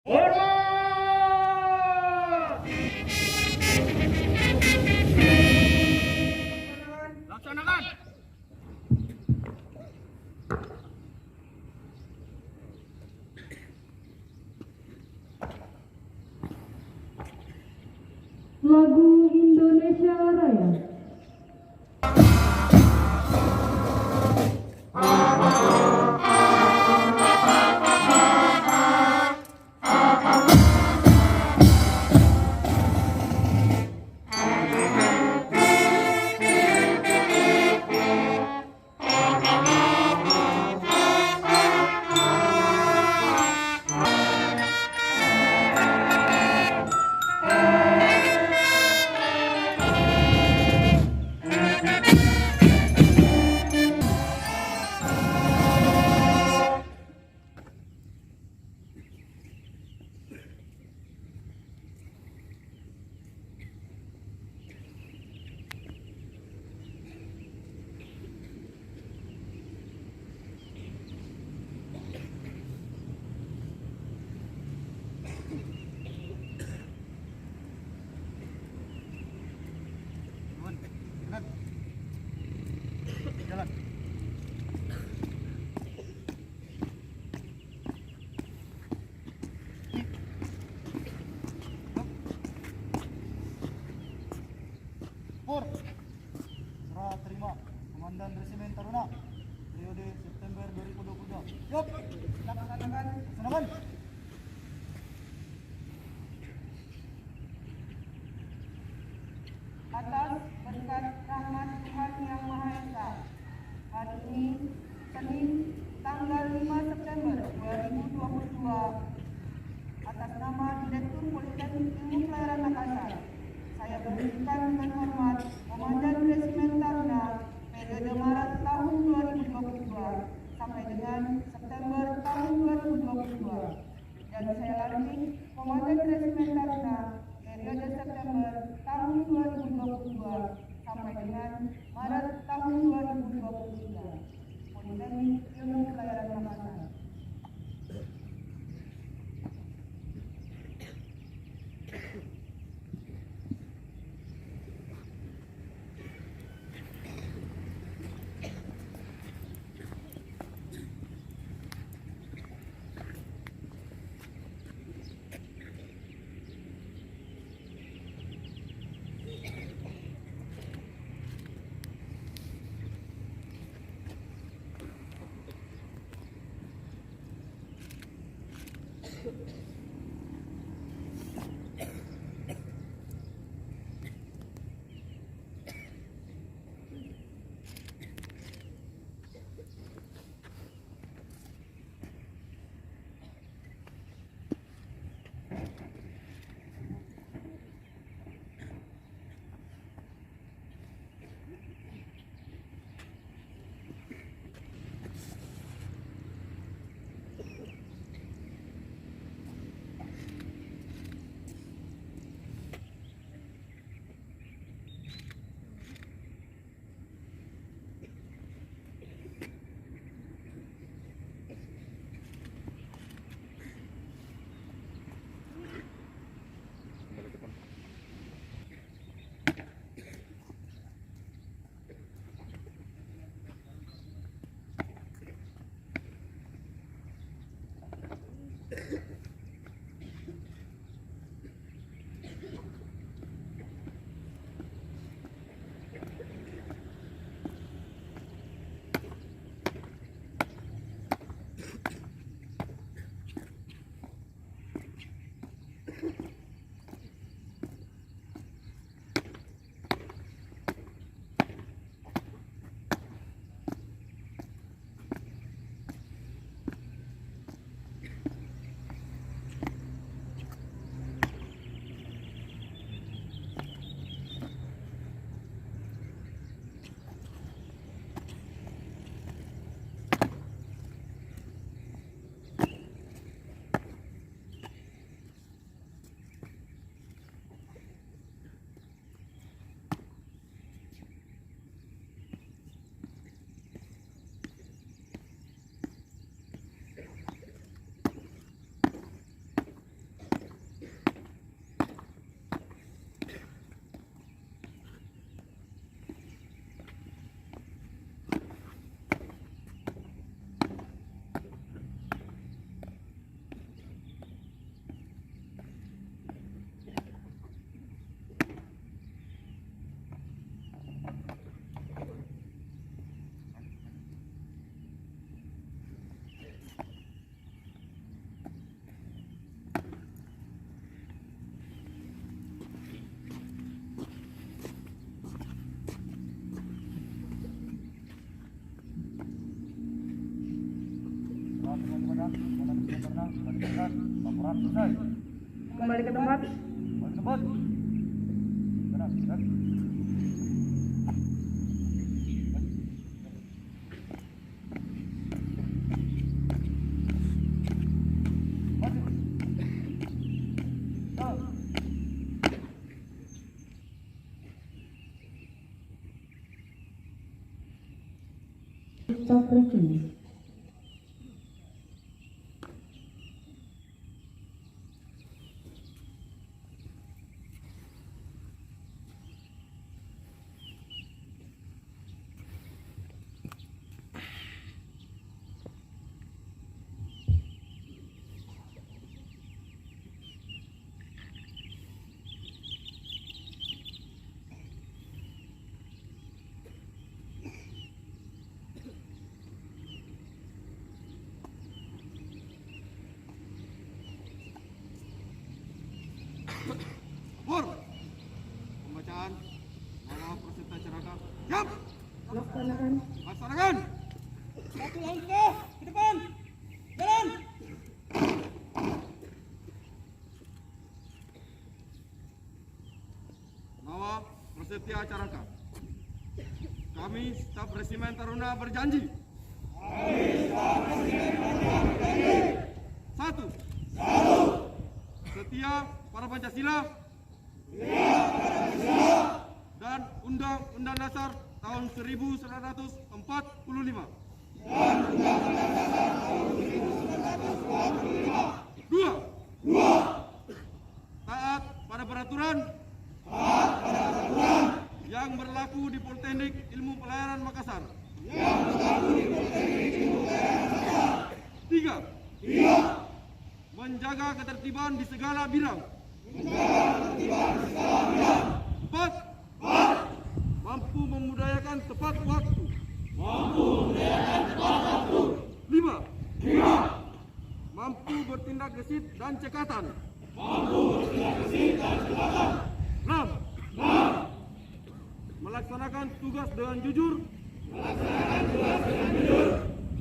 Hormat! Laksanakan. Lagu Indonesia Raya. Jalan. Pur. Serah terima Komandan Resimen Taruna periode September 2022. Yuk, laksanakan. Atas berkat rahmat Tuhan Yang Maha Esa, hari ini Senin tanggal 5 September 2022, atas nama Direktur Politeknik Ilmu Pelayaran Makassar, saya berikan dengan hormat Komandan Resimen Taruna periode Maret tahun 2022 sampai dengan September tahun 2022, dan saya lantik Komandan Resimen Taruna periode September tahun 2022 sampai dengan Maret tahun 2023, Politeknik Ilmu Pelayaran Makassar. Lanjutkan. Laporan selesai. Kembali ke tempat. Kembali ke tempat. Gerak, gerak. Maju. Jalan. Stop recording. Pur. Pembacaan nama peserta acara. Siap. Laksanakan. Laksanakan. Satu langkah ke depan. Jalan. Nama peserta acara. Kami staf Resimen Taruna berjanji. Satu. Setia pada Pancasila dan Undang-Undang Dasar tahun 1945. Dua. Taat pada peraturan yang berlaku di Politeknik Ilmu Pelayaran Makassar. Tiga. Menjaga ketertiban di segala bidang. Empat. Mampu memudayakan tepat waktu. Lima. Mampu bertindak gesit dan cekatan. Enam. Melaksanakan tugas dengan jujur.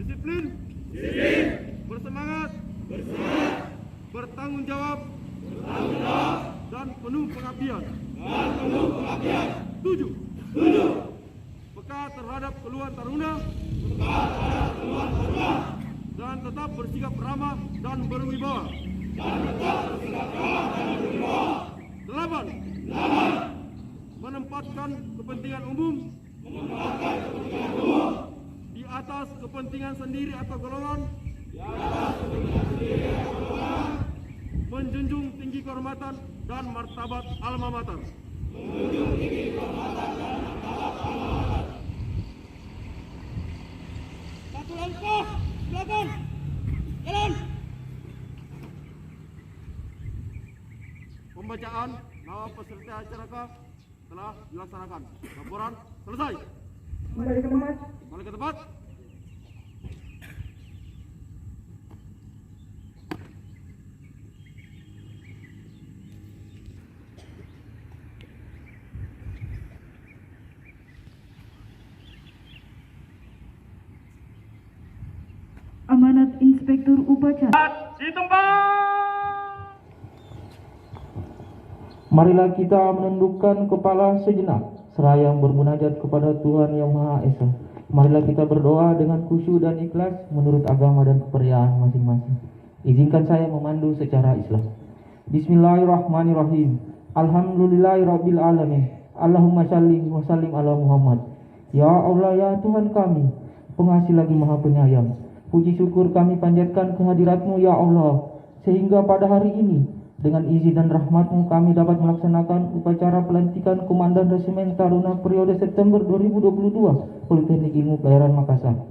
Disiplin. Bersemangat. Bertanggung jawab. Dan penuh pengabdian. Tujuh. Peka terhadap keluhan taruna. Dan tetap bersikap ramah dan berwibawa. Delapan. Menempatkan kepentingan umum di atas kepentingan sendiri atau golongan. Menjunjung tinggi kehormatan dan martabat alma mater. Satu langkah belakang. Jalan. Pembacaan nama peserta acara telah dilaksanakan. Laporan selesai. Kembali ke tempat. Kembali ke tempat. Amanat Inspektur Upacara. Di tempat. Marilah kita menundukkan kepala sejenak, seraya bermunajat kepada Tuhan Yang Maha Esa. Marilah kita berdoa dengan khusyuk dan ikhlas menurut agama dan kepercayaan masing-masing. Izinkan saya memandu secara Islam. Bismillahirrahmanirrahim. Alhamdulillahirabbil alamin. Allahumma shalli wa sallim ala Muhammad. Ya Allah, ya Tuhan kami, Pengasih lagi Maha Penyayang. Puji syukur kami panjatkan kehadirat-Mu ya Allah, sehingga pada hari ini dengan izin dan rahmat-Mu kami dapat melaksanakan upacara pelantikan Komandan Resimen Taruna periode September 2022 Politeknik Ilmu Pelayaran Makassar.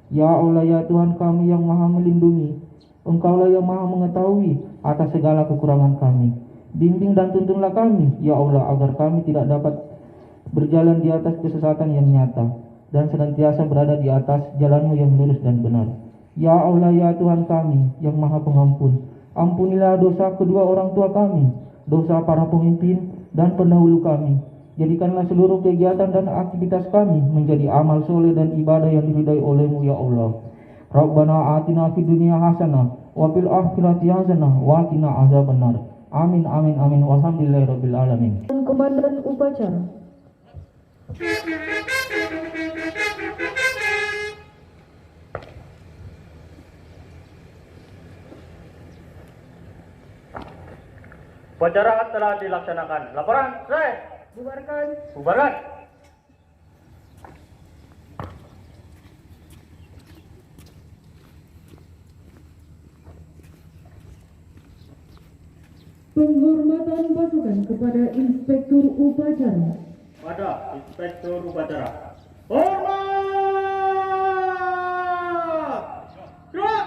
Ya Allah, ya Tuhan kami yang Maha melindungi, Engkaulah yang Maha mengetahui atas segala kekurangan kami. Bimbing dan tuntunlah kami ya Allah, agar kami tidak dapat berjalan di atas kesesatan yang nyata dan senantiasa berada di atas jalan-Mu yang lurus dan benar. Ya Allah, ya Tuhan kami yang Maha Pengampun, ampunilah dosa kedua orang tua kami, dosa para pemimpin dan pendahulu kami. Jadikanlah seluruh kegiatan dan aktivitas kami menjadi amal soleh dan ibadah yang diridai oleh-Mu ya Allah. Rabbana atina fid dunya hasanah wa fil akhirati hasanah wa qina azabannar. Amin amin amin walhamdulillahirabbil alamin. Komandan upacara. Upacara telah dilaksanakan. Laporan, selesai. Bubarkan. Bubaran. Penghormatan pasukan kepada Inspektur Upacara. Pada Inspektur Upacara. Hormat! Gerak!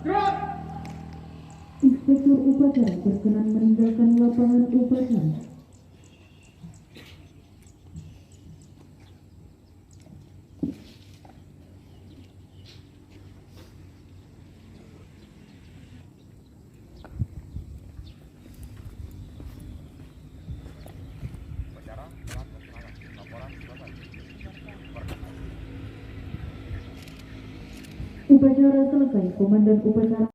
Gerak! Inspektur Upacara berkenan meninggalkan lapangan upacara. Upacara selesai, Komandan Upacara.